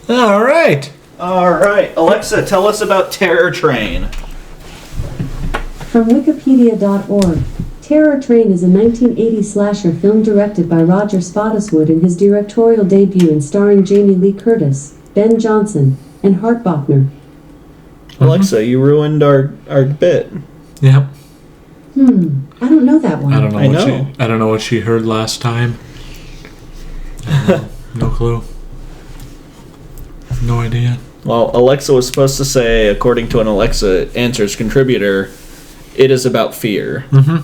All right. Alexa, tell us about Terror Train. From Wikipedia.org, Terror Train is a 1980 slasher film directed by Roger Spottiswoode in his directorial debut and starring Jamie Lee Curtis, Ben Johnson, and Hart Bochner. Alexa, you ruined our bit. Yep. I don't know that one. I don't know what she heard last time. No clue. No idea. Well, Alexa was supposed to say, according to an Alexa Answers contributor, it is about fear. I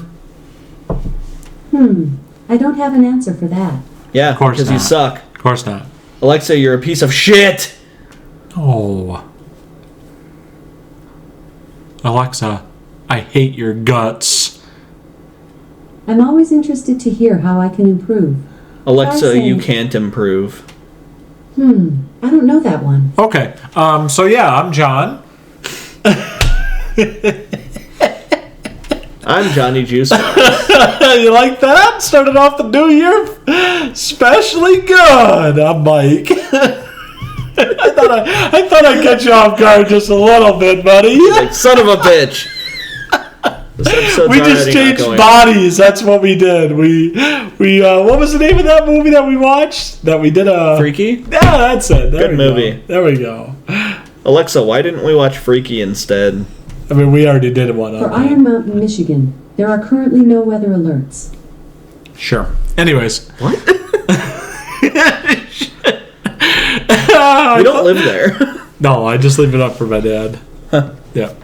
don't have an answer for that. Yeah, Of course because not. you suck. Of course not. Alexa, you're a piece of shit! Oh. Alexa, I hate your guts. I'm always interested to hear how I can improve. Alexa, you can't improve. I don't know that one. Okay. So yeah, I'm John. I'm Johnny Juicebox. You like that? Started off the new year especially good. I'm Mike. I thought I'd get you off guard just a little bit, buddy. Like, son of a bitch. This episode's We just already not changed going. bodies. That's what we did. We what was the name of that movie that we watched? That we did a Freaky? Yeah, that's it. There Good we movie. Go. There we go. Alexa, why didn't we watch Freaky instead? I mean, we already did one. For on Iron Mountain, Michigan, there are currently no weather alerts. Sure. Anyways. What? I We don't live there. No, I just leave it up for my dad. Yeah.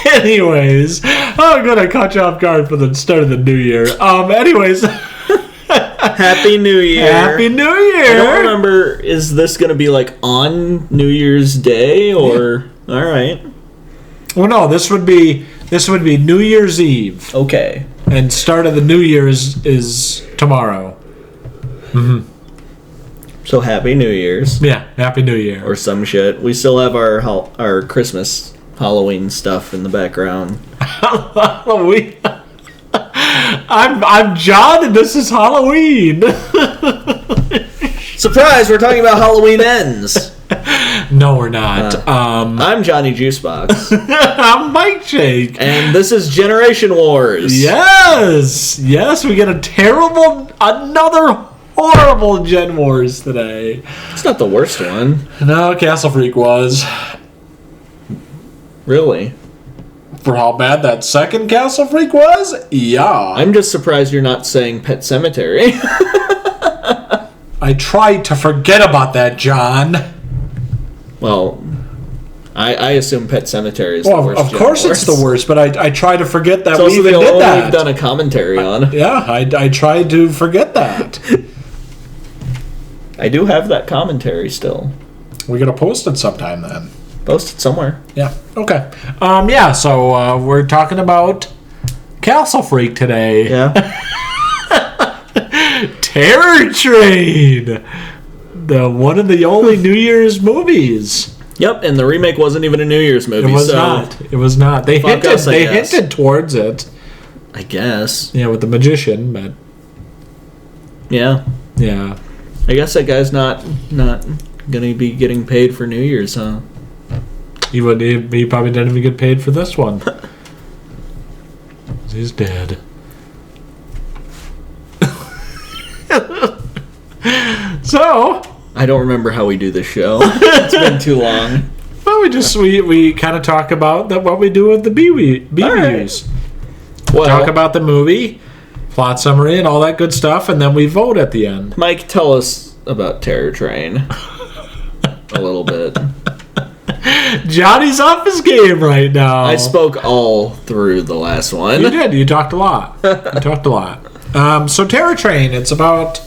Anyways, I'm gonna catch you off guard for the start of the new year. Anyways, Happy New Year. Happy New Year. I don't remember, is this going to be like on New Year's Day or... All right. Well, no, this would be New Year's Eve, Okay. and start of the New Year is tomorrow. So Happy New Year's. Yeah, Happy New Year. Or some shit. We still have our Christmas Halloween stuff in the background. Halloween. I'm John, and this is Halloween. Surprise! We're talking about Halloween Ends. No, we're not. I'm Johnny Juicebox. I'm Mike Shake. And this is Generation Wars. Yes, we get another horrible Gen Wars today. It's not the worst one. No, Castle Freak was. Really? For how bad that second Castle Freak was? Yeah. I'm just surprised you're not saying Pet Cemetery. I tried to forget about that, John. Well, I assume Pet Cemetery is the Well, worst. of course Gen it's the Wars. worst, but I try to forget that It's we also even the did only that. we've done a commentary on. Yeah, I tried to forget that. I do have that commentary still. We're going to post it sometime then. Post it somewhere. Yeah, okay. So we're talking about Castle Freak today. Yeah. Terror Train! The one of the only New Year's movies. Yep, and the remake wasn't even a New Year's movie. It was so not. It was not. They Fuck hinted. us, I guess. Hinted towards it. I guess. Yeah, with the magician, but Yeah. yeah. I guess that guy's not gonna be getting paid for New Year's, huh? He probably didn't even get paid for this one. He's dead. So, I don't remember how we do this show. It's been too long. well, we kind of talk about what we do with the B-Views. Well, Talk about the movie, plot summary, and all that good stuff, and then we vote at the end. Mike, tell us about Terror Train. A little bit. Johnny's off his game right now. I spoke all through the last one. You did. You talked a lot. So Terror Train. It's about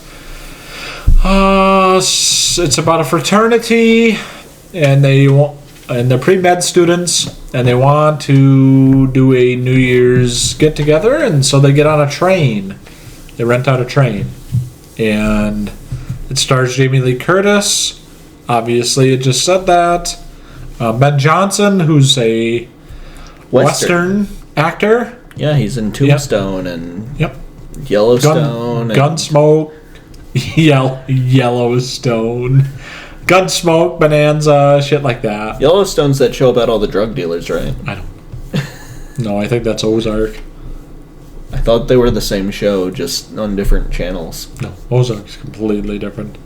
a fraternity, and they're pre-med students, and they want to do a New Year's get together, and so they get on a train. They rent out a train, and it stars Jamie Lee Curtis. Obviously, it just said that. Ben Johnson, who's a Western actor. Yeah, he's in Tombstone and Yep. Yellowstone. and Gunsmoke. Yellowstone. Gunsmoke, Bonanza, shit like that. Yellowstone's that show about all the drug dealers, right? I don't. No, I think that's Ozark. I thought they were the same show, just on different channels. No, Ozark's completely different.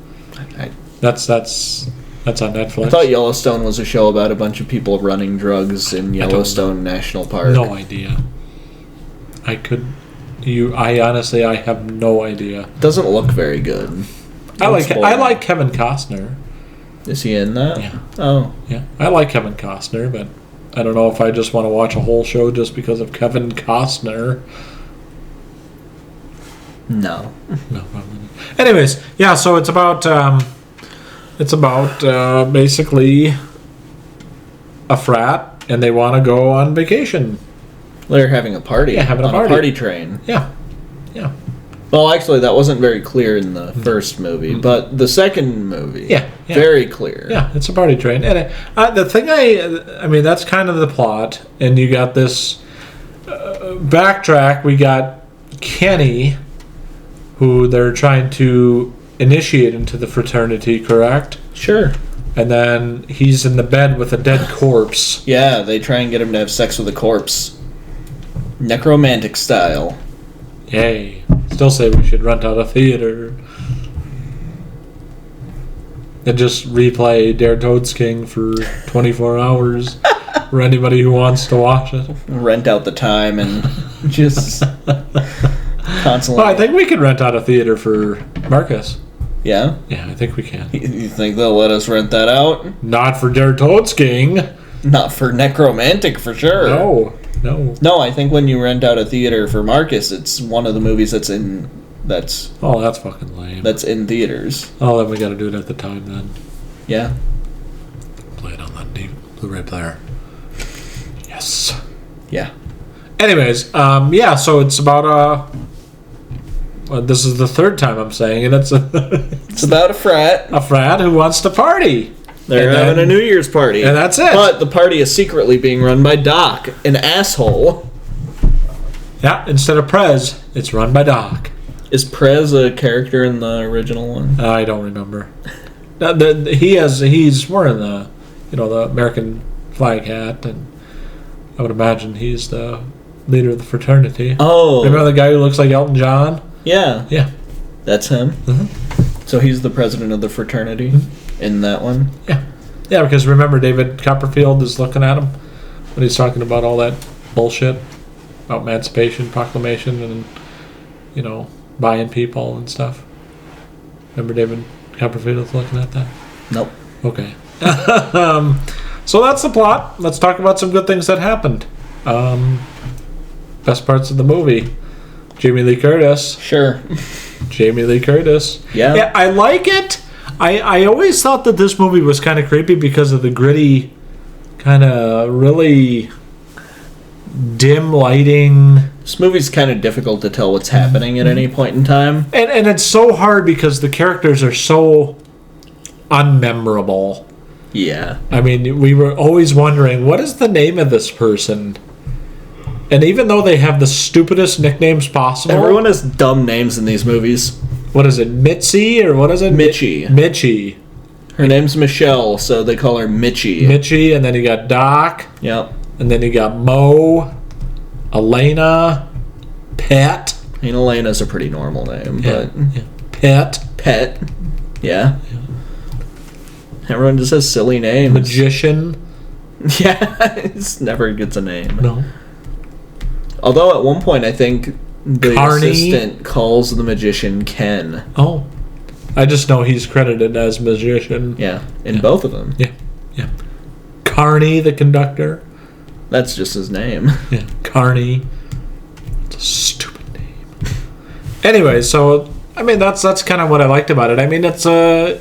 I That's on Netflix. I thought Yellowstone was a show about a bunch of people running drugs in Yellowstone National Park. No idea. I honestly, I have no idea. It doesn't look very good. I like Kevin Costner. Is he in that? Yeah. Oh. Yeah, I like Kevin Costner, but I don't know if I just want to watch a whole show just because of Kevin Costner. No. No. Anyways, yeah. So it's about basically a frat, and they want to go on vacation. They're having a party. Yeah, having a on party. a party train. Yeah. Well, actually, that wasn't very clear in the first movie, but the second movie, Yeah. very clear. Yeah, it's a party train, and the thing I mean, that's kind of the plot, and you got this backtrack. We got Kenny, who they're trying to initiate into the fraternity, correct? Sure. And then he's in the bed with a dead corpse. Yeah, they try and get him to have sex with a corpse. Necromantic style. Yay. Still say we should rent out a theater. And just replay Dare Toads King for 24 hours for anybody who wants to watch it. Rent out the time and just constantly. Well, I think we could rent out a theater for Marcus. Yeah? Yeah, I think we can. You think they'll let us rent that out? Not for Dare Toads King. Not for Necromantic, for sure. No. No, I think when you rent out a theater for Marcus, it's one of the movies that's Oh, that's fucking lame. that's in theaters. Oh, then we gotta do it at the time then. Yeah. Play it on the Blu-ray player. Yes. Yeah. Anyways, yeah, so it's about this is the third time I'm saying it. It's It's about a frat. a frat who wants to party. They're And having then- a New Year's party. and that's it. But the party is secretly being run by Doc, an asshole. Yeah, instead of Prez, it's run by Doc. Is Prez a character in the original one? I don't remember. He's wearing the American flag hat, and I would imagine he's the leader of the fraternity. Oh. Remember the guy who looks like Elton John? Yeah. Yeah. That's him? Mhm. So he's the president of the fraternity in that one? Yeah, because remember David Copperfield is looking at him when he's talking about all that bullshit about Emancipation Proclamation and, buying people and stuff. Remember David Copperfield is looking at that? Nope. Okay. So that's the plot. Let's talk about some good things that happened. Best parts of the movie. Jamie Lee Curtis. Sure. Jamie Lee Curtis. Yeah. I like it. I always thought that this movie was kind of creepy because of the gritty, kind of really dim lighting. This movie's kind of difficult to tell what's happening at any point in time. And it's so hard because the characters are so unmemorable. Yeah. I mean, we were always wondering, what is the name of this person? And even though they have the stupidest nicknames possible... Everyone has dumb names in these movies. What is it, Mitzi, or what is it? Mitchie. Mitchie. Her name's Michelle, so they call her Mitchie. Mitchie, and then you got Doc, Yep. and then you got Mo, Elena, Pet. I mean, Elena's a pretty normal name, Yeah. but... Pet. Pet. Yeah. Everyone just has silly names. Magician. Yeah, it never gets a name. No. Although at one point I think the Carney. assistant calls the magician Ken. Oh. I just know he's credited as magician. Yeah, in both of them. Yeah. Carney, the conductor. That's just his name. Yeah, Carney. It's a stupid name. Anyway, so I mean that's kind of what I liked about it. I mean it's a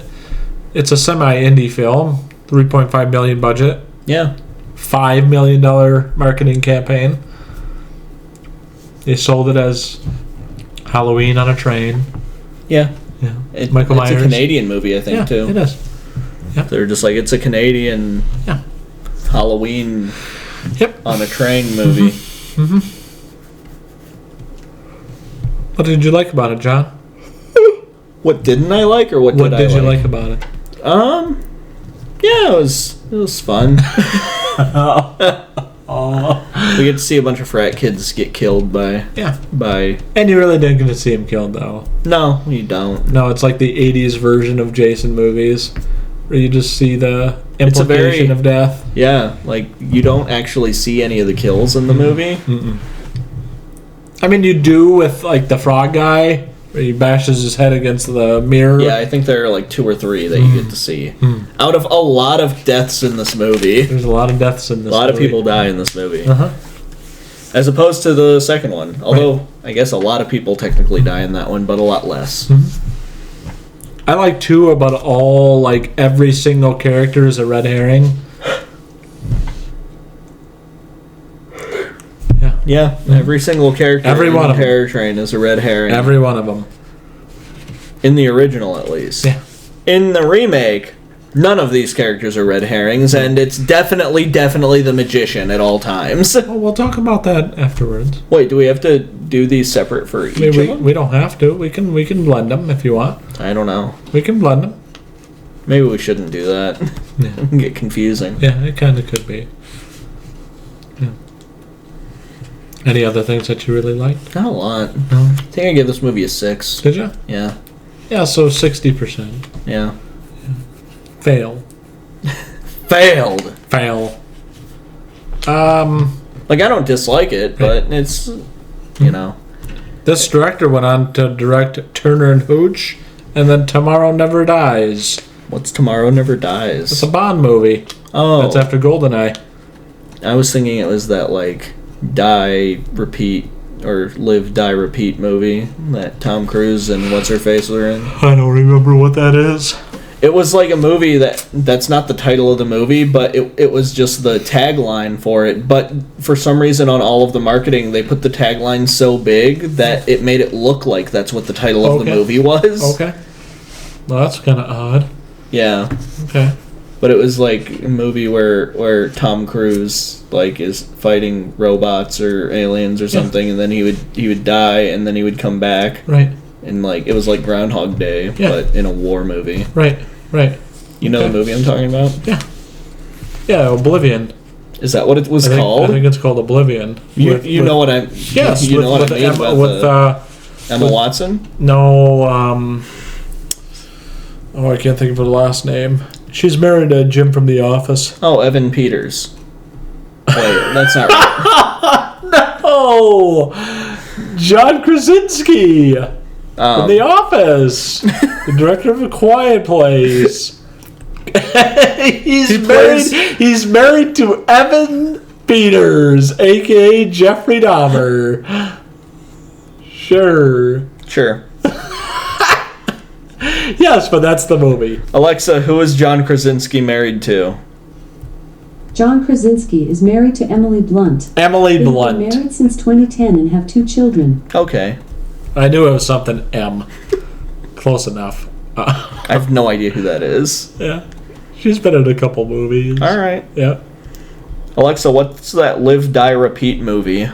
semi-indie film, $3.5 million budget, Yeah. $5 million marketing campaign. They sold it as Halloween on a train. Yeah. Yeah, It's Michael Myers. a Canadian movie, I think, Yeah, too. it is. They're just like, it's a Canadian Yeah. Halloween Yep. on a train movie. What did you like about it, John? What didn't I like, or what What did did I you like about it? Yeah, it was fun. We get to see a bunch of frat kids get killed by Yeah. by. And you really didn't get to see him killed, though. No, you don't. No, it's like the 80s version of Jason movies, where you just see the It's a very- implication of death. Yeah, like you don't actually see any of the kills in the movie. Mm-mm. I mean, you do with, like, the frog guy, where he bashes his head against the mirror. Yeah, I think there are like 2 or 3 that you get to see. Out of a lot of deaths in this movie. There's a lot of deaths in this A lot of movie. people die in this movie. Uh-huh. As opposed to the second one. Although, I guess a lot of people technically die in that one, but a lot less. I like, too, about all, like, every single character is a red herring. Yeah, every single character Every in one the of them. Terror Train is a red herring. Every one of them. In the original, at least. Yeah. In the remake, none of these characters are red herrings, and it's definitely the magician at all times. Well, we'll talk about that afterwards. Wait, do we have to do these separate for each I mean, of them? we don't have to. We can blend them if you want. I don't know. We can blend them. Maybe we shouldn't do that. Yeah. It can get confusing. Yeah, it kind of could be. Yeah. Any other things that you really liked? Not a lot. No. I think I gave this movie a 6. Did you? Yeah. Yeah, so 60%. Yeah. Fail. Failed. Fail. Like, I don't dislike it, but it's, you know. This director went on to direct Turner and Hooch, and then Tomorrow Never Dies. What's Tomorrow Never Dies? It's a Bond movie. Oh. That's after GoldenEye. I was thinking it was that, like, die, repeat, or live, die, repeat movie that Tom Cruise and What's-Her-Face were in. I don't remember what that is. It was like a movie that's not the title of the movie, but it was just the tagline for it. But for some reason on all of the marketing, they put the tagline so big that it made it look like that's what the title of the movie was. Okay. Well, that's kind of odd. Yeah. Okay. But it was like a movie where Tom Cruise like is fighting robots or aliens or something, and then he would die, and then he would come back. Right. And like it was like Groundhog Day, Yeah. but in a war movie. Right. Right. You know the movie I'm talking about? Yeah. Yeah, Oblivion. Is that what it was called? I think it's called Oblivion. You know what I'm. Yes. You know what I mean Emma, about with Emma Watson. no. Oh, I can't think of her last name. She's married to Jim from The Office. Oh, Evan Peters. Wait, that's not right. No, John Krasinski from The Um, Office, the director of A Quiet Place. plays- He's married to Evan Peters, aka Jeffrey Dahmer. Sure. sure. Yes, but that's the movie. Alexa, who is John Krasinski married to? John Krasinski is married to Emily Blunt. Emily They have Blunt. been married since 2010 and have 2 children. Okay. I knew it was something M. Close enough. I have no idea who that is. Yeah. She's been in a couple movies. All right. Yeah. Alexa, what's that live, die, repeat movie?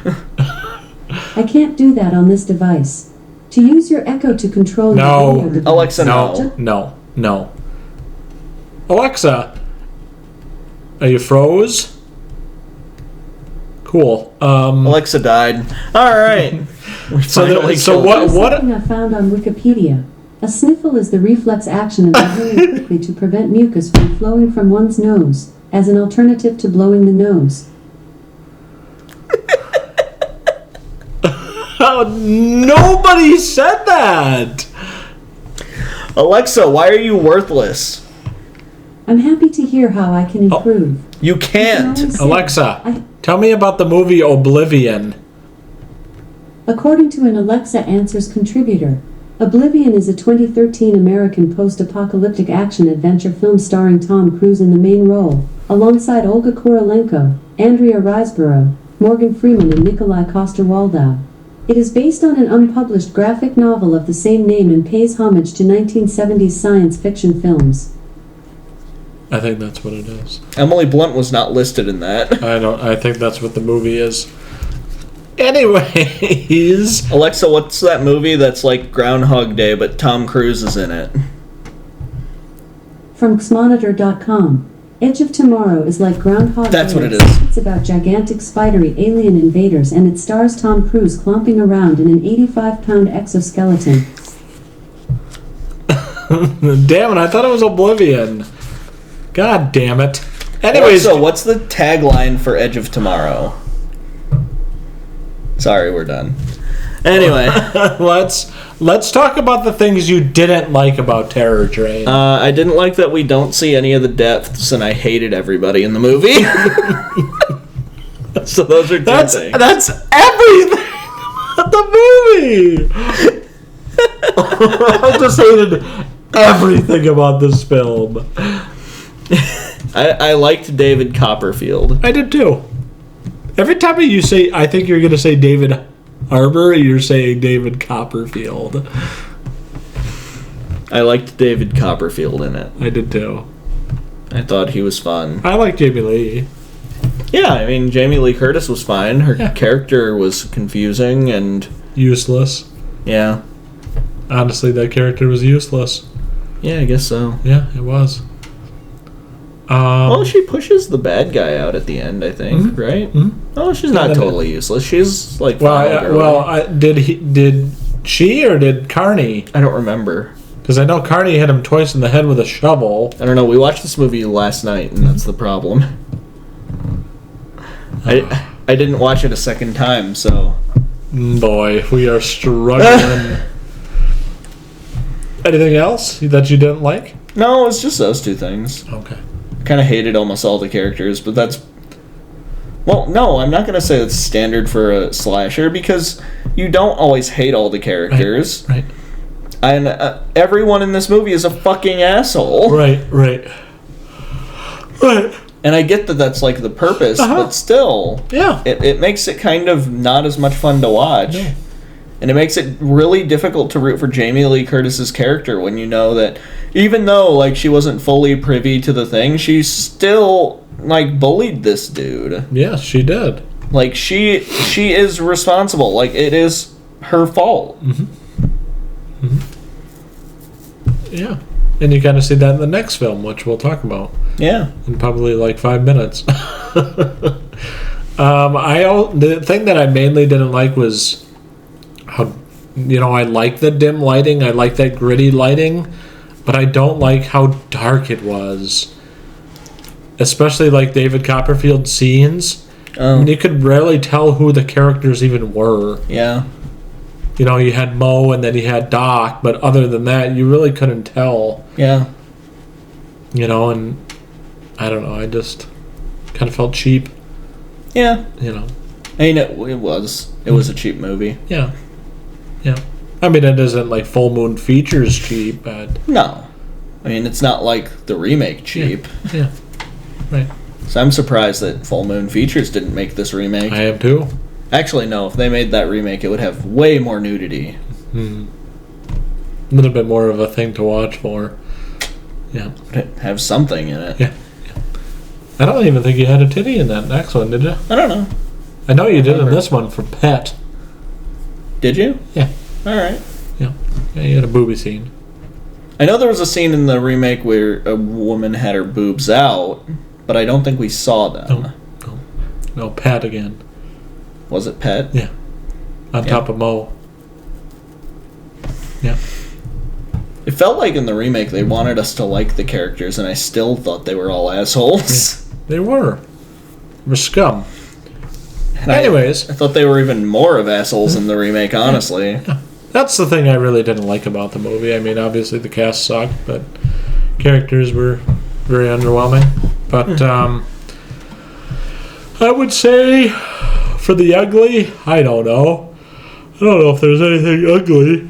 I can't do that on this device. To use your Echo to control No. your video device. Alexa, no. No. Alexa, are you froze? Cool. Alexa died. All right. We finally killed what- her. Here's something I found on Wikipedia. A sniffle is the reflex action of inhaling quickly to prevent mucus from flowing from one's nose, as an alternative to blowing the nose. Nobody said that. Alexa, why are you worthless? I'm happy to hear how I can improve. You I can can't. always say- Alexa, I- tell me about the movie Oblivion. According to an Alexa Answers contributor, Oblivion is a 2013 American post-apocalyptic action-adventure film starring Tom Cruise in the main role, alongside Olga Kurylenko, Andrea Riseborough, Morgan Freeman and Nikolai Coster-Waldau. It is based on an unpublished graphic novel of the same name and pays homage to 1970s science fiction films. I think that's what it is. Emily Blunt was not listed in that. I think that's what the movie is. Anyways. Alexa, what's that movie that's like Groundhog Day, but Tom Cruise is in it? From xmonitor.com. Edge of Tomorrow is like Groundhog Day. That's what it is. It's about gigantic spidery alien invaders, and it stars Tom Cruise clomping around in an 85-pound exoskeleton. Damn it, I thought it was Oblivion. God damn it. Anyways. So what's the tagline for Edge of Tomorrow? Sorry, we're done. Anyway. Let's talk about the things you didn't like about Terror Train. I didn't like that we don't see any of the depths, and I hated everybody in the movie. So those are two things. That's everything about the movie. I just hated everything about this film. I liked David Copperfield. I did too. Every time you say, I think you're going to say David Harbour, you're saying David Copperfield. I liked David Copperfield in it. I did too. I thought he was fun. I like Jamie Lee. Yeah, I mean, Jamie Lee Curtis was fine. Her character was confusing and... useless. Yeah. Honestly, that character was useless. Yeah, I guess so. Yeah, it was. Well, she pushes the bad guy out at the end, I think, right? Mm-hmm. Oh, she's not totally useless. She's like... did she or did Carney? I don't remember. Because I know Carney hit him twice in the head with a shovel. I don't know. We watched this movie last night, and that's the problem. I didn't watch it a second time, so... Boy, we are struggling. Anything else that you didn't like? No, it's just those two things. Okay. I kind of hated almost all the characters, but that's... Well, no, I'm not going to say that's standard for a slasher, because you don't always hate all the characters. Right. And everyone in this movie is a fucking asshole. Right. And I get that that's like the purpose, but still... Yeah. It makes it kind of not as much fun to watch. No. And it makes it really difficult to root for Jamie Lee Curtis's character when you know that even though like she wasn't fully privy to the thing, she still like bullied this dude. Yes, she did. Like she is responsible. Like it is her fault. Yeah. And you kind of see that in the next film, which we'll talk about. Yeah. In probably like 5 minutes. The thing that I mainly didn't like was how, I like the dim lighting, I like that gritty lighting, but I don't like how dark it was. Especially like David Copperfield scenes. And you could rarely tell who the characters even were. Yeah. You had Mo and then you had Doc, but other than that, you really couldn't tell. Yeah. And I don't know, I just kind of felt cheap. Yeah. I mean, it was a cheap movie. Yeah. I mean, it isn't like Full Moon Features cheap, but... No. I mean, it's not like the remake cheap. Yeah. Right. So I'm surprised that Full Moon Features didn't make this remake. I am too. Actually, no. If they made that remake, it would have way more nudity. A little bit more of a thing to watch for. Yeah. Have something in it. Yeah. I don't even think you had a titty in that next one, did you? I don't know. I know you did in this one for Pet. Did you? Yeah. All right. Yeah, you had a booby scene. I know there was a scene in the remake where a woman had her boobs out, but I don't think we saw them. No, Pat again. Was it Pet? Yeah. On top of Mo. Yeah. It felt like in the remake they wanted us to like the characters, and I still thought they were all assholes. Yeah, they were. They were scum. And anyways. I thought they were even more of assholes in the remake, honestly. Yeah. That's the thing I really didn't like about the movie. I mean, obviously the cast sucked, but characters were very underwhelming. But I would say for the ugly, I don't know. I don't know if there's anything ugly.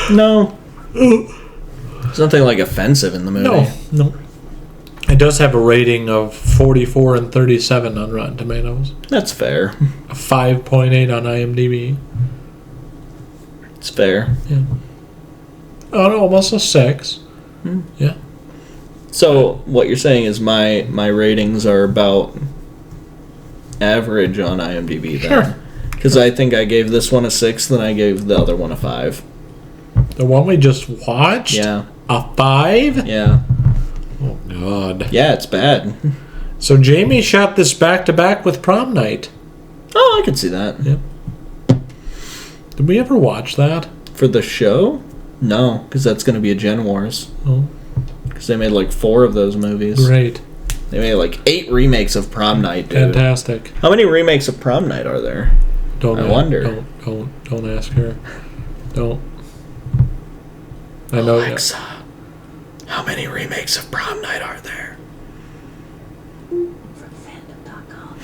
No. There's nothing like offensive in the movie. No. It does have a rating of 44 and 37 on Rotten Tomatoes. That's fair. A 5.8 on IMDb. It's fair. Yeah. Oh, no, almost a 6. Yeah. So what you're saying is my ratings are about average on IMDb then? Sure. Because I think I gave this one a 6, then I gave the other one a 5. The one we just watched? Yeah. A 5? Yeah. Oh, God. Yeah, it's bad. So Jamie shot this back-to-back with Prom Night. Oh, I could see that. Yep. Did we ever watch that? For the show? No, because that's going to be a Gen Wars. Oh. Because they made like 4 of those movies. Great. They made like 8 remakes of Prom Night, dude. Fantastic. How many remakes of Prom Night are there? I wonder. Don't ask her. Don't. I know. Alexa, how many remakes of Prom Night are there? From fandom.com,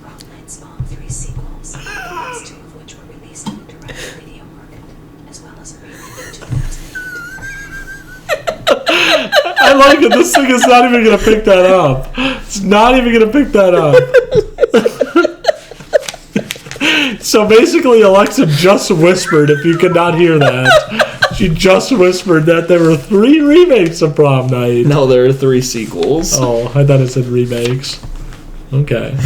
Prom Night spawned 3 sequels, the last 2 of which were released on the direct-to-video market, as well as a remake in 2008. I like it. This thing is not even going to pick that up. It's not even going to pick that up. So basically, Alexa just whispered, if you could not hear that, she just whispered that there were 3 remakes of Prom Night. No, there are 3 sequels. Oh, I thought it said remakes. Okay.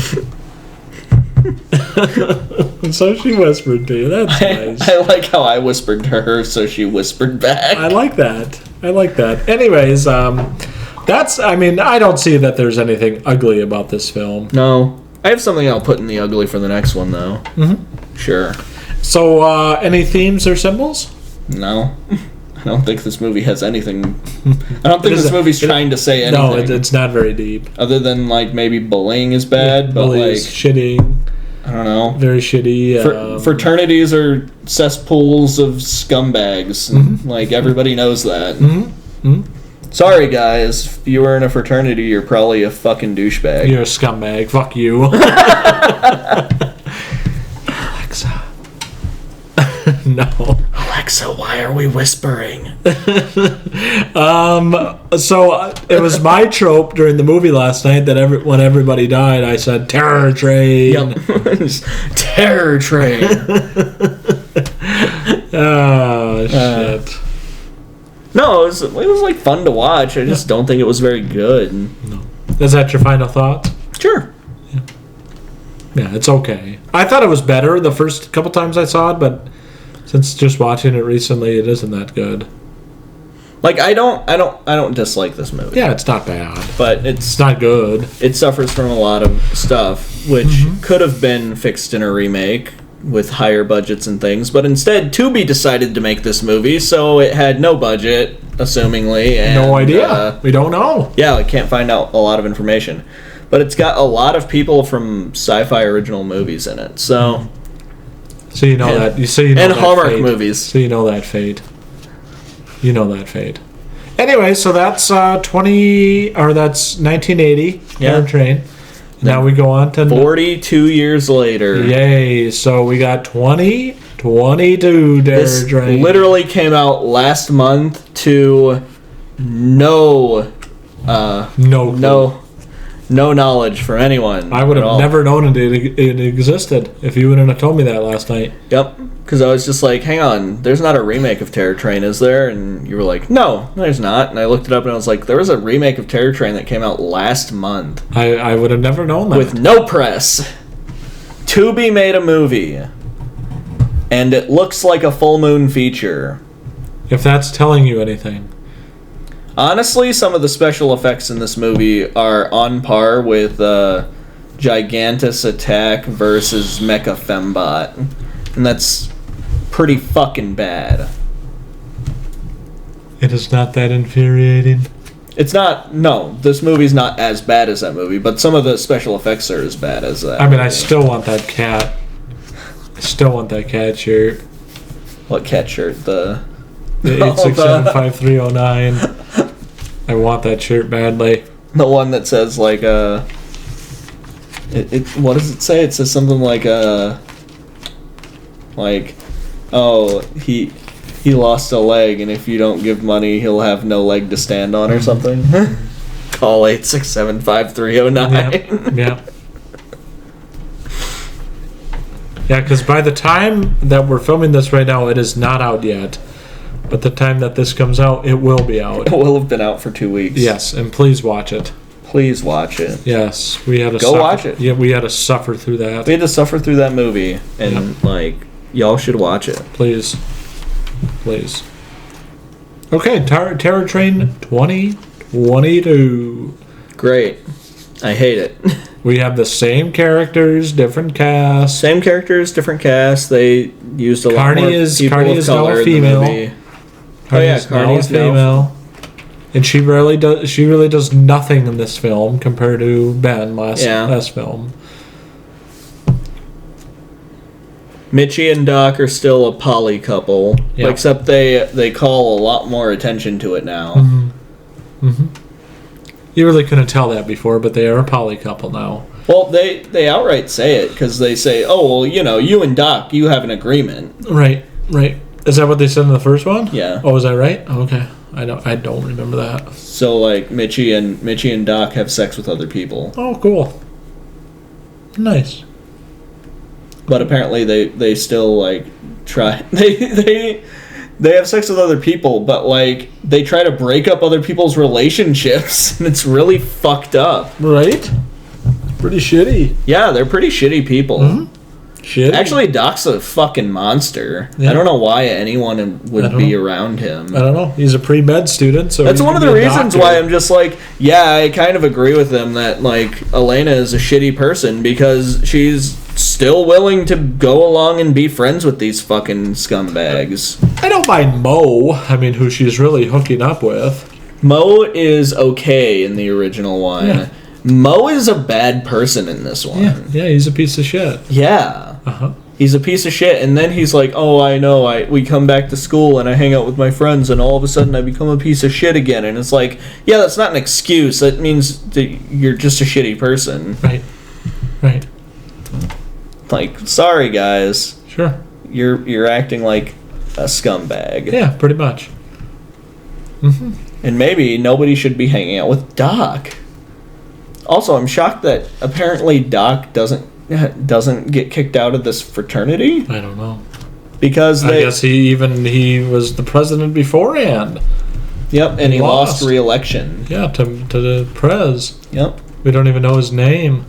So she whispered to you. That's nice. I like how I whispered to her, so she whispered back. I like that. Anyways, I don't see that there's anything ugly about this film. No. I have something I'll put in the ugly for the next one, though. Mm-hmm. Sure. So, any themes or symbols? No. I don't think this movie has anything. I don't think this movie's trying to say anything. No, it's not very deep. Other than, like, maybe bullying is bad, but, Bully like... is shitty. I don't know. Very shitty. Fraternities are cesspools of scumbags. Mm-hmm. Like, everybody knows that. Mm-hmm. Mm-hmm. Sorry, guys. If you were in a fraternity, you're probably a fucking douchebag. You're a scumbag. Fuck you. Alexa. No. Alexa, why are we whispering? So it was my trope during the movie last night that when everybody died, I said, Terror Train. Yep. Terror Train. Oh, shit. No, it was like fun to watch. I just don't think it was very good. No. Is that your final thought? Sure. Yeah, it's okay. I thought it was better the first couple times I saw it, but since just watching it recently, it isn't that good. Like I don't dislike this movie. Yeah, it's not bad, but it's not good. It suffers from a lot of stuff which could have been fixed in a remake with higher budgets and things, but instead Tubi decided to make this movie, so it had no budget, assumingly. And, no idea. We don't know. Yeah, I can't find out a lot of information. But it's got a lot of people from sci-fi original movies in it, so... So you know and, that... So you know and that Hallmark fate. Movies. So you know that fate. You know that fate. Anyway, so that's that's 1980, Terror Train. Now we go on to 42 years later. Yay! So we got 2022 Terror Train. Literally came out last month to no knowledge for anyone. I would have never known it existed if you wouldn't have told me that last night. Yep, because I was just like, hang on, there's not a remake of Terror Train, is there? And you were like, no, there's not. And I looked it up and I was like, there was a remake of Terror Train that came out last month. I would have never known that. With no press. Tubi made a movie. And it looks like a full moon feature. If that's telling you anything. Honestly, some of the special effects in this movie are on par with Gigantus Attack versus Mecha Fembot. And that's pretty fucking bad. It is not that infuriating. It's not... No, this movie's not as bad as that movie, but some of the special effects are as bad as that. I mean, I still want that cat. I still want that cat shirt. What cat shirt? The 8675309. I want that shirt badly. The one that says like what does it say? It says something like oh, he lost a leg, and if you don't give money, he'll have no leg to stand on, or something. Call 8675309. Yeah. Yeah, because by the time that we're filming this right now, it is not out yet. But the time that this comes out, it will be out. It will have been out for 2 weeks. Yes, and please watch it. Please watch it. Yes, we had to Go watch it. Yeah, we had to suffer through that. We had to suffer through that movie, and y'all should watch it. Please. Okay, Terror Train 2022. Great. I hate it. We have the same characters, different cast. Same characters, different cast. They used a lot more people of color in the movie. Carney's now a female. And she really does nothing in this film compared to Ben last film. Mitchie and Doc are still a poly couple, except they call a lot more attention to it now. You really couldn't tell that before, but they are a poly couple now. Well, they outright say it because they say, "Oh, well, you and Doc, you have an agreement." Right. Is that what they said in the first one? Yeah. Oh, was that right? Oh, okay. I don't remember that. So Mitchie and Doc have sex with other people. Oh, cool. Nice. But apparently they still try they have sex with other people, but they try to break up other people's relationships, and it's really fucked up. Right? Pretty shitty. Yeah, they're pretty shitty people. Mm-hmm. Shitty. Actually, Doc's a fucking monster. Yeah. I don't know why anyone would be around him. I don't know. He's a pre-med student, so that's one of the reasons why I'm just I kind of agree with them that Elena is a shitty person because she's still willing to go along and be friends with these fucking scumbags. I don't mind Mo. I mean, who she's really hooking up with. Mo is okay in the original one. Yeah. Mo is a bad person in this one. Yeah, he's a piece of shit. Yeah. He's a piece of shit, and then he's like, "Oh, I know. We come back to school and I hang out with my friends, and all of a sudden I become a piece of shit again." And it's like, yeah, that's not an excuse. That means that you're just a shitty person. Right. Sorry guys. Sure. You're acting like a scumbag. Yeah, pretty much. Mm-hmm. And maybe nobody should be hanging out with Doc. Also, I'm shocked that apparently Doc doesn't get kicked out of this fraternity. I don't know. Because I guess he was the president beforehand. Yep, and he lost re-election. Yeah, to the Prez. Yep. We don't even know his name.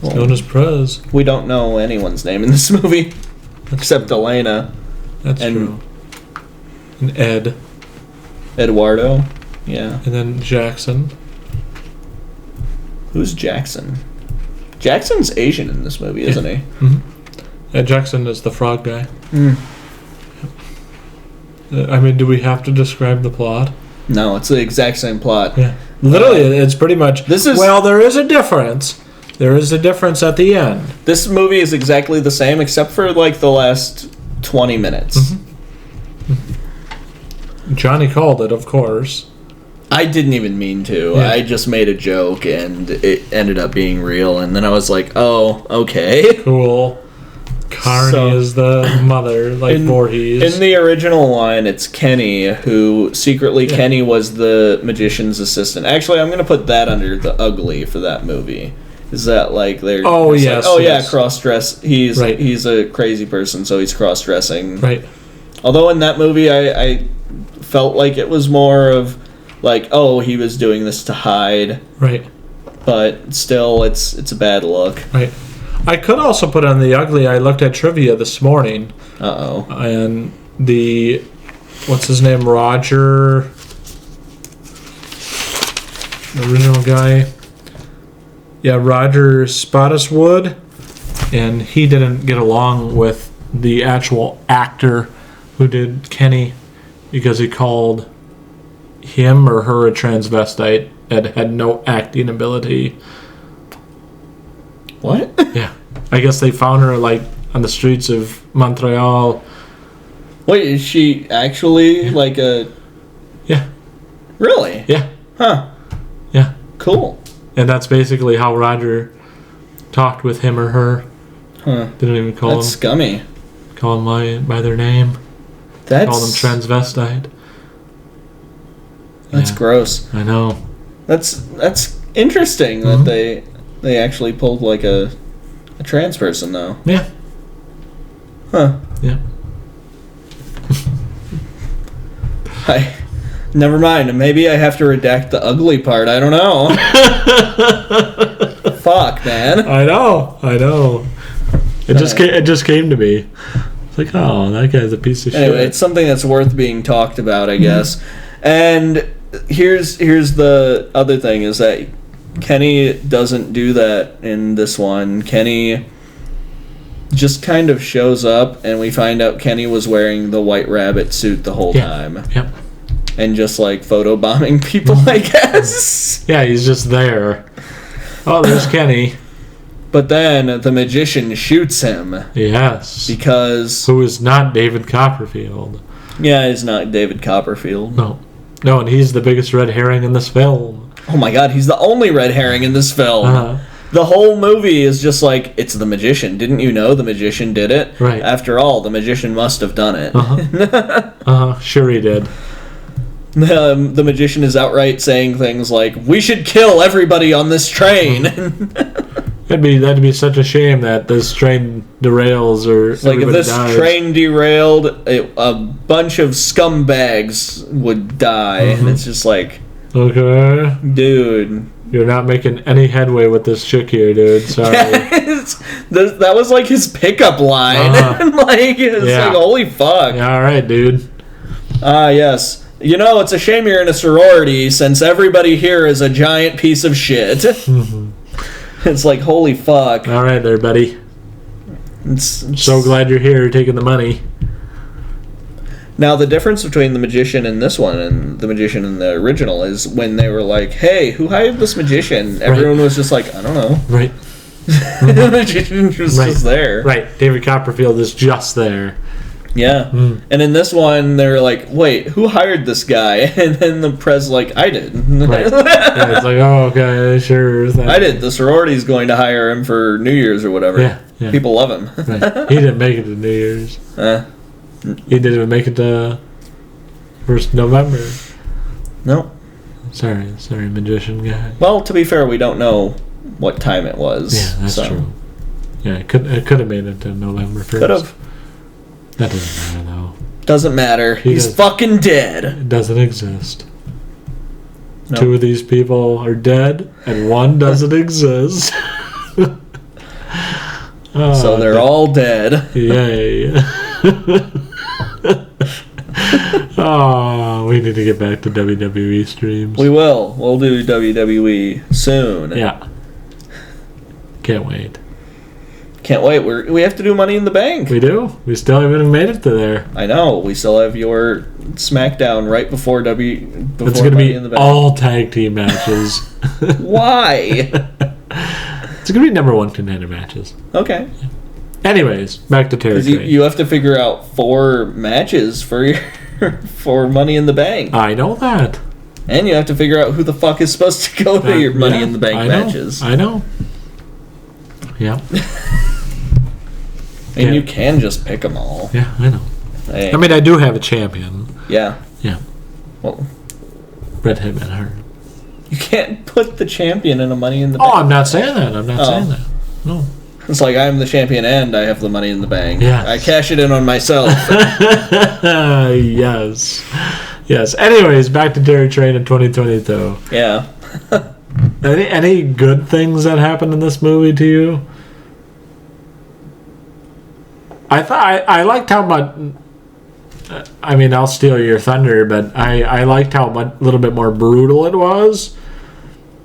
He's known as Prez. We don't know anyone's name in this movie. Except true. Elena. That's true. And Ed. Eduardo. Yeah. And then Jackson. Who's Jackson? Jackson's Asian in this movie, isn't he? Mm-hmm. Yeah, Jackson is the frog guy. I mean, do we have to describe the plot? No, it's the exact same plot. Yeah. Literally, it's pretty much... Well, there is a difference. There is a difference at the end. This movie is exactly the same, except for, the last 20 minutes. Mm-hmm. Johnny called it, of course. I didn't even mean to. Yeah. I just made a joke, and it ended up being real, and then I was like, oh, okay. Cool. Carney is the mother, Voorhees. In the original line, it's Kenny, who secretly Kenny was the magician's assistant. Actually, I'm going to put that under the ugly for that movie. Is that they're... Oh, yes. Yeah, cross-dress. He's a crazy person, so he's cross-dressing. Right. Although in that movie, I felt like it was more of... he was doing this to hide. Right. But still, it's a bad look. Right. I could also put on the ugly. I looked at trivia this morning. Uh-oh. And what's his name? Roger. The original guy. Yeah, Roger Spottiswoode. And he didn't get along with the actual actor who did Kenny because he called him or her a transvestite and had no acting ability. What? Yeah. I guess they found her on the streets of Montreal. Wait, is she actually a... Yeah. Really? Yeah. Huh. Yeah. Cool. And that's basically how Roger talked with him or her. Huh. Didn't even call That's scummy. Call them by their name. Call them transvestite. That's gross. I know. That's interesting that they actually pulled a trans person though. Yeah. Huh. Yeah. Never mind. Maybe I have to redact the ugly part. I don't know. Fuck, man. I know. It just came to me. It's like, oh, that guy's a piece of Anyway, shit. it's something that's worth being talked about, I guess. And here's the other thing is that Kenny doesn't do that in this one. Kenny just kind of shows up, and we find out Kenny was wearing the White Rabbit suit the whole time. Yep. And just like photobombing people, I guess. Yeah, he's just there. Oh, there's Kenny. But then the magician shoots him. Yes. Because... Who is not David Copperfield. Yeah, he's not David Copperfield. No, and he's the biggest red herring in this film. Oh my god, he's the only red herring in this film. Uh-huh. The whole movie is just like, it's the magician. Didn't you know the magician did it? Right. After all, the magician must have done it. Sure he did. The magician is outright saying things like, we should kill everybody on this train. That'd be such a shame that this train derails or It's like if this dies. train derailed, a bunch of scumbags would die. And it's just like, Okay. dude. You're not making any headway with this chick here, dude. Sorry. That was like his pickup line. It's like, holy fuck. Yeah, alright, dude. Yes. You know, it's a shame you're in a sorority since everybody here is a giant piece of shit. It's like, holy fuck. Alright there, buddy. It's So glad you're here taking the money. Now, the difference between the magician in this one and the magician in the original is when they were like, hey, who hired this magician? Everyone was just like, I don't know. Right. The magician was just there. Right. David Copperfield is just there. Yeah. And in this one, they're like, wait, who hired this guy? And then the press like, I did. Right. Yeah, it's like, oh, okay, sure. I did. The sorority's going to hire him for New Year's or whatever. Yeah. People love him. Right. He didn't make it to New Year's. He didn't even make it to 1st November. No. Sorry, magician guy. Well, to be fair, we don't know what time it was. Yeah, that's true. Yeah, it could have made it to November 1st. Could have. That doesn't matter, though. Doesn't matter. He's fucking dead. It doesn't exist. No. 2 of these people are dead, and 1 doesn't exist. So they're all dead. Yay. Oh, we need to get back to WWE streams. We will. We'll do WWE soon. Yeah. Can't wait. Can't wait. We have to do Money in the Bank. We do? We still haven't made it to there. I know. We still have your SmackDown right before It's going to Money be in the Bank. all tag team matches. Why? It's going to be number 1 contender matches. Okay. Anyways, back to Terry Train. You have to figure out 4 matches for your for Money in the Bank. I know that. And you have to figure out who the fuck is supposed to go to your Money in the Bank matches. I know. Yeah. And you can just pick them all. Yeah, I know. Hey. I mean, I do have a champion. Yeah. Yeah. Well, Red Hitman Hart. you can't put the champion in a Money in the Bank. Oh, I'm not saying that. Saying that. No. It's like I'm the champion and I have the Money in the Bank. Yes. I cash it in on myself. Yes. Yes. Anyways, back to Terry Train in 2022. Yeah. Any good things that happened in this movie to you? I liked how much. I mean, I'll steal your thunder, but I liked how much little bit more brutal it was.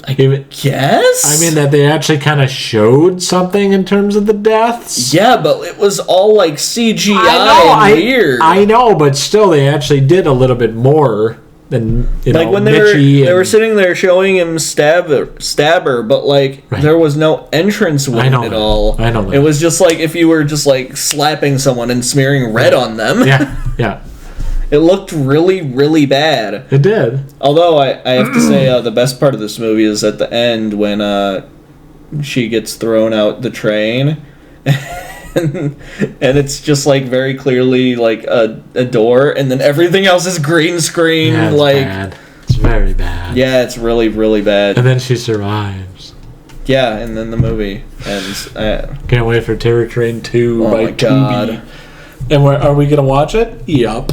I guess? I mean, that they actually kind of showed something in terms of the deaths. Yeah, but it was all like CGI and weird. I know, but still, they actually did a little bit more than like when they were sitting there showing him stab her, but like there was no entrance wound at all. I know that. It was just like if you were just like slapping someone and smearing red on them. Yeah. It looked really, really bad. It did. Although I have to say the best part of this movie is at the end when she gets thrown out the train. And it's just like very clearly like a door, and then everything else is green screen. Yeah, it's bad. It's very bad. Yeah, it's really, really bad. And then she survives. Yeah, and then the movie ends. Can't wait for Terror Train 2 Oh by my God. Tubi. And are we gonna watch it? Yup.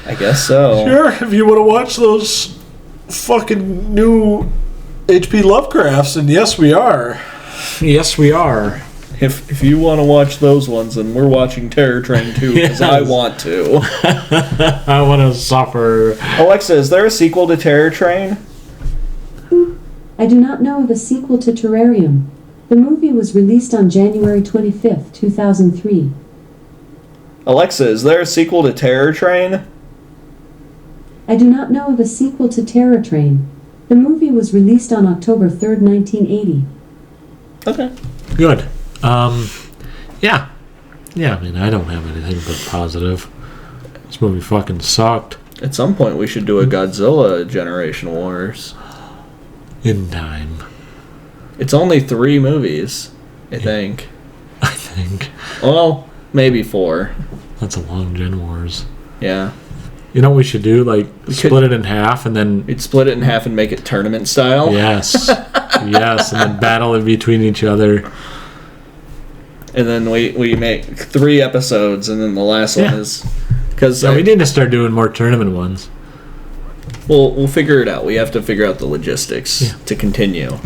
I guess so. Sure, if you want to watch those fucking new H.P. Lovecrafts, and yes, we are. Yes, we are. If you want to watch those ones, then we're watching Terror Train 2, because I want to. I want to suffer. Alexa, is there a sequel to Terror Train? I do not know of a sequel to Terrarium. The movie was released on January 25th, 2003. Alexa, is there a sequel to Terror Train? I do not know of a sequel to Terror Train. The movie was released on October 3rd, 1980. Okay. Good. Yeah. Yeah, I mean, I don't have anything but positive. This movie fucking sucked. At some point, we should do a Godzilla Generation Wars. In time. It's only 3 movies, I think. I think. Well, maybe 4. That's a long Gen Wars. Yeah. You know what we should do? Like, split it in half and then... We'd split it in half and make it tournament style. Yes. Yes, and then battle in between each other. And then we make 3 episodes, and then the last one is... Cause we need to start doing more tournament ones. We'll figure it out. We have to figure out the logistics to continue.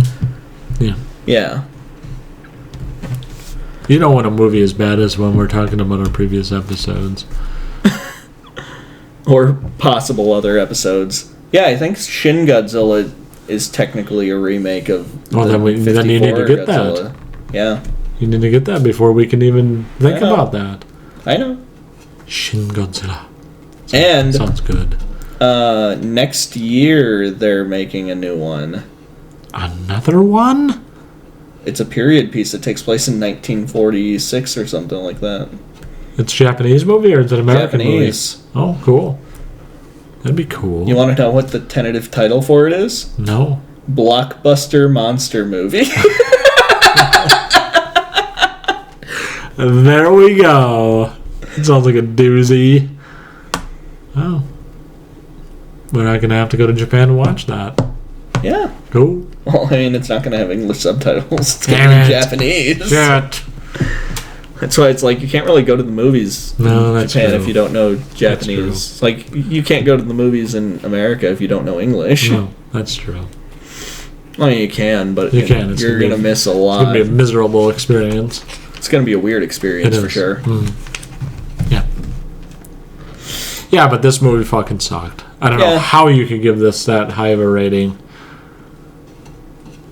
Yeah. Yeah. You know when a movie is bad is when we're talking about our previous episodes. Or possible other episodes. Yeah, I think Shin Godzilla is technically a remake of Well, then you need to get Godzilla. that. Yeah. You need to get that before we can even think about that. I know. Shin Godzilla. And sounds good. Next year they're making a new one. Another one? It's a period piece that takes place in 1946 or something like that. It's a Japanese movie or is it American Japanese. movie? Oh, cool. That'd be cool. You want to know what the tentative title for it is? No. Blockbuster Monster Movie. There we go. It sounds like a doozy. Oh. We're not going to have to go to Japan to watch that. Yeah. Cool. Well, I mean, it's not going to have English subtitles. It's going Damn to be it. Japanese. Shit. That's why it's like you can't really go to the movies in Japan true. if you don't know Japanese. It's like you can't go to the movies in America if you don't know English. No, that's true. I mean, you can, but You can. you're going to miss a lot. It's going to be a miserable experience. It's going to be a weird experience for sure. Yeah. Yeah, but this movie fucking sucked. I don't know how you could give this that high of a rating.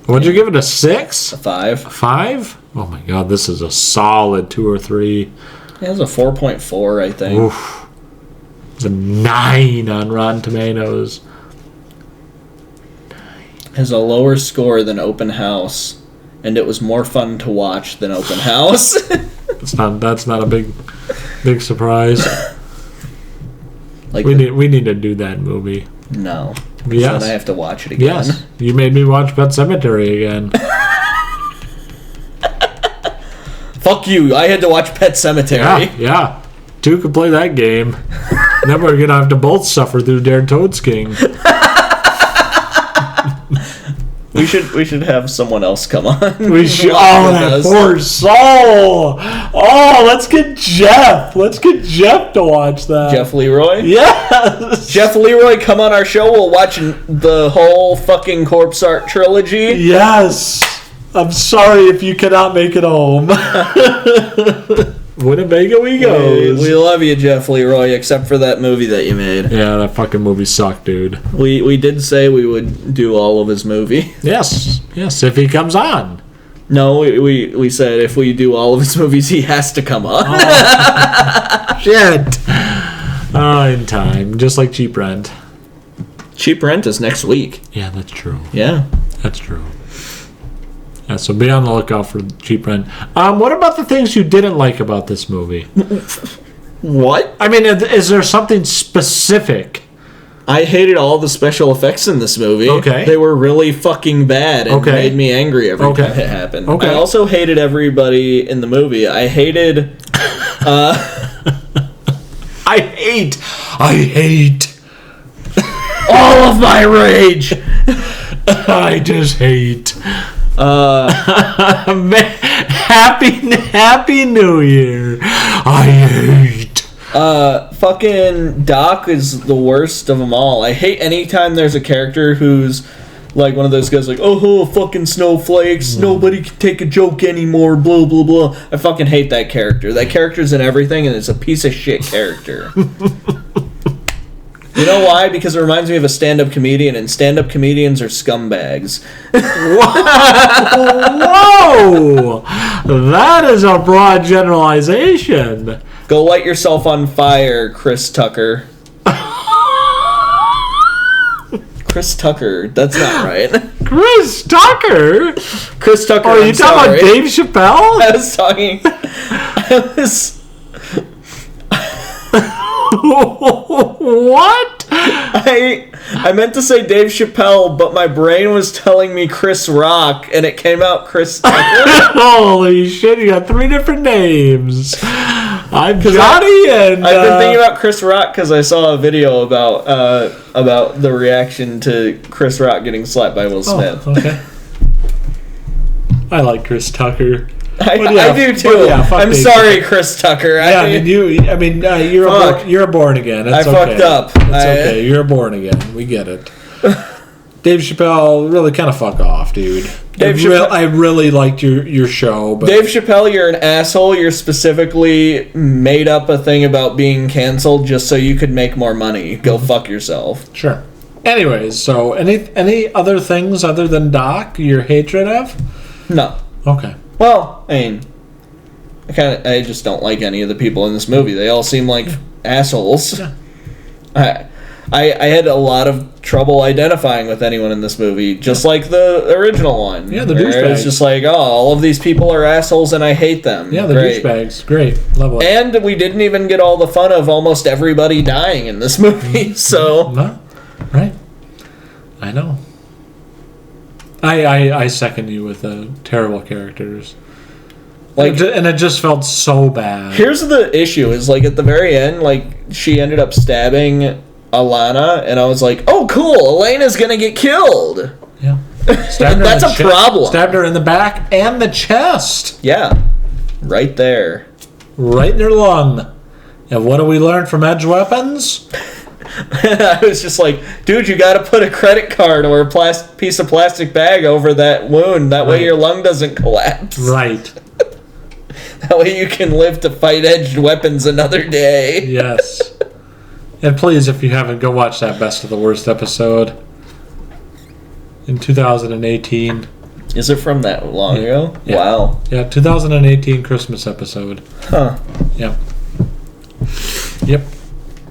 Would you give it a 6? A 5. 5? Oh my god, this is a solid 2 or 3. It has a 4.4, I think. Oof. It's a 9 on Rotten Tomatoes. It has a lower score than Open House, and it was more fun to watch than Open House. That's not a big surprise. Like we need to do that movie. No. Yes. Then I have to watch it again. Yes. You made me watch Pet Sematary again. Fuck you. I had to watch Pet Sematary. Yeah. 2 could play that game. Then we're gonna have to both suffer through Dare Toad's King. We should have someone else come on. We should. Oh, that poor soul. Oh, let's get Jeff. Let's get Jeff to watch that. Jeff Leroy? Yes. Jeff Leroy, come on our show. We'll watch the whole fucking Corpse Art trilogy. Yes. I'm sorry if you cannot make it home. Winnebago we goes. We love you, Jeff Leroy, except for that movie that you made. Yeah, that fucking movie sucked, dude. We did say we would do all of his movie. Yes, if he comes on. No, we said if we do all of his movies, he has to come on. Shit. In time, just like Cheap Rent. Cheap Rent is next week. Yeah, that's true. Yeah. That's true. Yeah, so be on the lookout for Cheap Rent. What about the things you didn't like about this movie? What? I mean, is there something specific? I hated all the special effects in this movie. Okay. They were really fucking bad and made me angry every time it happened. Okay. I also hated everybody in the movie. I hated... I hate all of my rage! I just hate. Happy New Year. I hate. Fucking Doc is the worst of them all. I hate anytime there's a character who's like one of those guys like, oh, fucking snowflakes, nobody can take a joke anymore, blah, blah, blah. I fucking hate that character. That character's in everything, and it's a piece of shit character. You know why? Because it reminds me of a stand-up comedian, and stand-up comedians are scumbags. Whoa! That is a broad generalization. Go light yourself on fire, Chris Tucker. Chris Tucker. That's not right. Chris Tucker? Chris Tucker. Oh, are you talking about Dave Chappelle? I was talking. What? I meant to say Dave Chappelle, but my brain was telling me Chris Rock, and it came out Chris Tucker. Holy shit! You got 3 different names. I'm Johnny, and I've been thinking about Chris Rock because I saw a video about the reaction to Chris Rock getting slapped by Will Smith. Oh, okay. I like Chris Tucker. I do too. Yeah, I'm sorry, Chris Tucker. Yeah, you're a born again. It's fucked up. It's okay. You're a born again. We get it. Dave Chappelle, really kind of fuck off, dude. I really liked your show. But Dave Chappelle, you're an asshole. You're specifically made up a thing about being canceled just so you could make more money. Go fuck yourself. Sure. Anyways, so any other things other than Doc you're hatred of? No. Okay. Well, I mean, I just don't like any of the people in this movie. They all seem like assholes. Yeah. I had a lot of trouble identifying with anyone in this movie, just like the original one. Yeah, the douchebags. It's just like, oh, all of these people are assholes and I hate them. Yeah, the douchebags. Great. Love it. And we didn't even get all the fun of almost everybody dying in this movie, so... No. Right. I know. I second you with the terrible characters. And it just felt so bad. Here's the issue, is like at the very end, like she ended up stabbing Alana, and I was like, oh cool, Elena's gonna get killed. Yeah. That's a problem. Stabbed her in the back and the chest. Yeah. Right there. Right in her lung. And what do we learn from edge weapons? I was just like, dude, you gotta put a credit card or a piece of plastic bag over that wound. That way your lung doesn't collapse. Right. That way you can live to fight edged weapons another day. Yes. And please, if you haven't, go watch that Best of the Worst episode in 2018. Is it from that long ago? Yeah. Wow. Yeah, 2018 Christmas episode. Huh. Yep. Yep.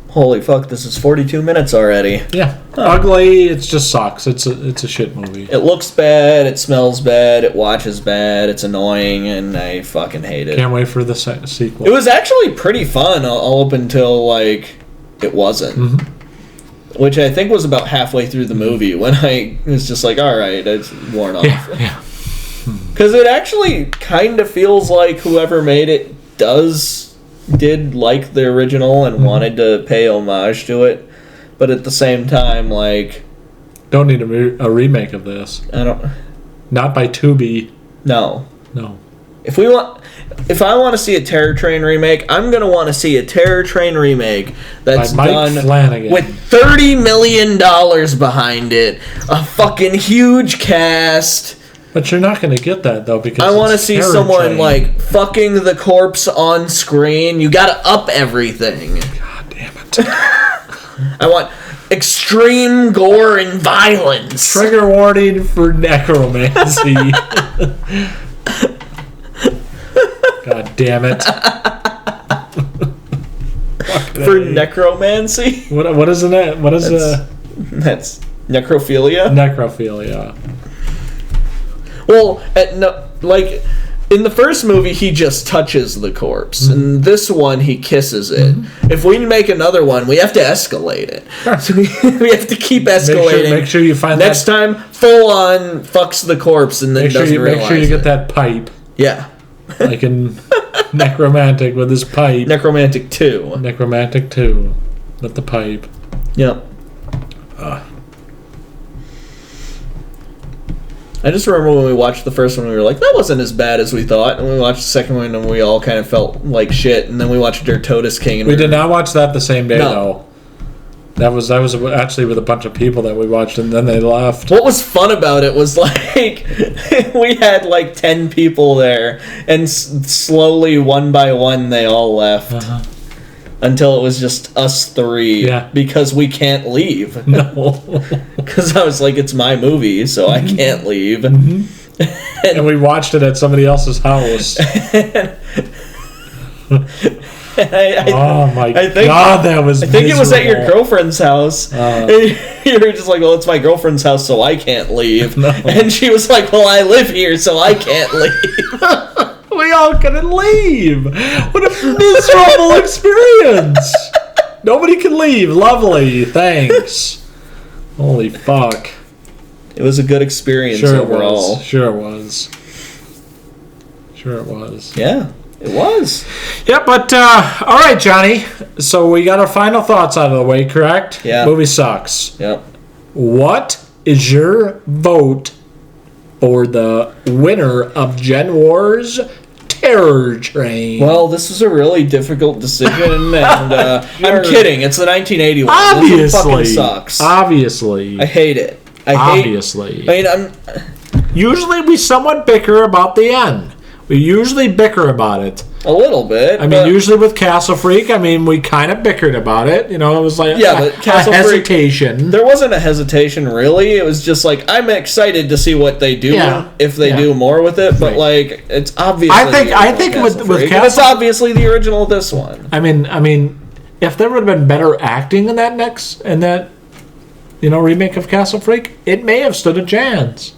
Holy fuck, this is 42 minutes already. Yeah. Huh. Ugly, it just sucks. It's a shit movie. It looks bad, it smells bad, it watches bad, it's annoying, and I fucking hate it. Can't wait for the sequel. It was actually pretty fun all up until, like, it wasn't. Mm-hmm. Which I think was about halfway through the movie when I was just like, alright, it's worn off. Yeah. Because it actually kind of feels like whoever made it did like the original and wanted to pay homage to it, but at the same time, like, don't need a remake of this. Not by Tubi. No. If I want to see a Terror Train remake, I'm gonna want to see a Terror Train remake that's done Flanagan. with $30 million behind it, a fucking huge cast. But you're not going to get that, though, because I want to see someone, Train. like, fucking the corpse on screen. You gotta up everything. God damn it. I want extreme gore and violence. Trigger warning for necromancy. God damn it. For necromancy? What is that? What is That's necrophilia? Necrophilia. Well, in the first movie, he just touches the corpse. Mm-hmm. In this one, he kisses it. Mm-hmm. If we make another one, we have to escalate it. Sure. So we have to keep escalating. Make sure you find next time, full on fucks the corpse and then doesn't realize it. Make sure you get that pipe. Yeah. Like in Necromantic with his pipe. Necromantic 2. Necromantic 2. With the pipe. Yep. I just remember when we watched the first one, we were like, that wasn't as bad as we thought. And we watched the second one, and we all kind of felt like shit. And then we watched Der Todesking. And we did not watch that the same day, No. though. That was actually with a bunch of people that we watched, and then they left. What was fun about it was, like, we had, like, 10 people there, and slowly, one by one, they all left. Uh-huh. Until it was just us three. Yeah. Because we can't leave. No. Because I was like, it's my movie, so I can't leave. And we watched it at somebody else's house. Oh my god, that was I think it was at your miserable. girlfriend's house. You were just like, well, it's my girlfriend's house, so I can't leave. No. And she was like, well, I live here, so I can't leave. We all couldn't leave. What a miserable experience. Nobody can leave. Lovely. Thanks. Holy fuck. It was a good experience Sure it overall. was. Sure it was. Sure it was. Yeah, it was. Yeah, but, all right, Johnny. So we got our final thoughts out of the way, correct? Yeah. Movie sucks. Yep. What is your vote for the winner of Gen War's Terror Train? Well, this is a really difficult decision, and I'm kidding. It's the 1980 one. Obviously. This one fucking sucks. Obviously. I hate it. Obviously. I mean, Usually we somewhat bicker about the end. We usually bicker about it. a little bit. I mean, usually with Castle Freak, I mean, we kind of bickered about it. You know, it was like but Castle Freak, hesitation. there wasn't a hesitation, really. It was just like, I'm excited to see what they do, if they do more with it. But, like, it's obviously I think with Castle, it's obviously the original this one. I mean, if there would have been better acting in that remake of Castle Freak, it may have stood a chance.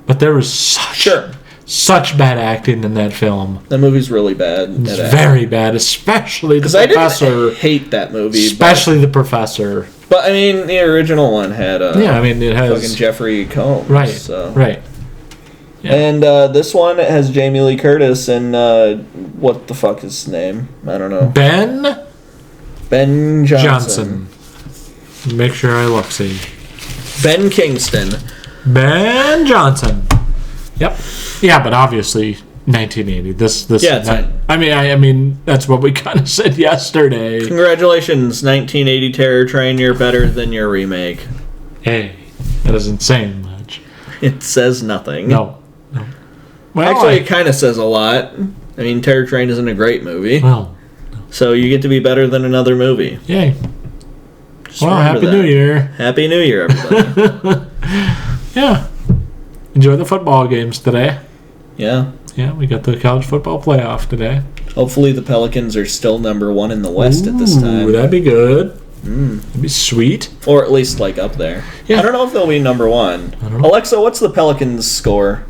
But there was such bad acting in that film. The movie's really bad. It's very bad, especially the professor. I didn't hate that movie. Especially the professor. But, I mean, the original one had it has fucking Jeffrey Combs. Right, so. right. Yeah. And this one has Jamie Lee Curtis and what the fuck is his name? I don't know. Ben Johnson. Make sure I look, see. Ben Kingston. Ben Johnson. Yep. Yeah, but obviously 1980. This. Yeah, it's fine. I mean, that's what we kind of said yesterday. Congratulations, 1980 Terror Train. You're better than your remake. Hey, that isn't saying much. It says nothing. No. Well, actually, it kind of says a lot. I mean, Terror Train isn't a great movie. Well. So you get to be better than another movie. Yay. Just well, Happy that. New Year. Happy New Year, everybody. Yeah. Enjoy the football games today. Yeah. Yeah, we got the college football playoff today. Hopefully the Pelicans are still number one in the West at this time. That'd be good. That'd be sweet. Or at least, like, up there. Yeah. I don't know if they'll be number one. I don't know. Alexa, what's the Pelicans' score?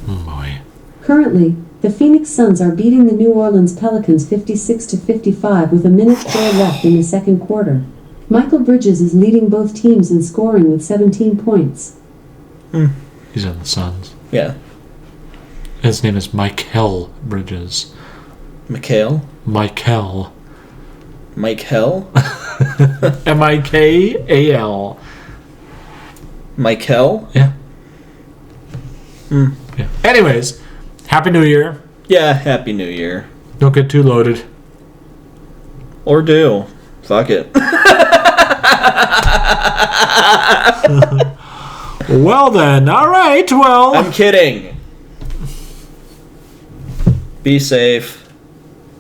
Oh, boy. Currently, the Phoenix Suns are beating the New Orleans Pelicans 56-55 with a minute 4 left in the second quarter. Michael Bridges is leading both teams in scoring with 17 points. He's on the Suns. Yeah. His name is Michael Bridges. Mikhail? Michael. Mike Hell? Mikal. Michael? Yeah. Yeah. Anyways, Happy New Year. Yeah, Happy New Year. Don't get too loaded. Or do. Fuck it. Well then, alright, well. I'm kidding. Be safe.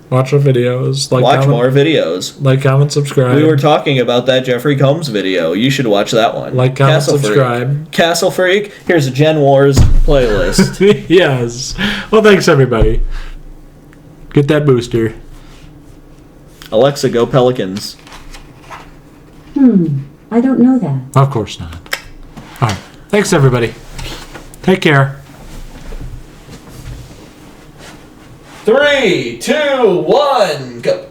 Watch our videos. Watch more videos. Like, comment, subscribe. We were talking about that Jeffrey Combs video. You should watch that one. Like, comment, subscribe. Castle Freak. Here's a Gen Wars playlist. Yes. Well, thanks, everybody. Get that booster. Alexa, go Pelicans. I don't know that. Of course not. All right. Thanks, everybody. Take care. 3, 2, 1, go.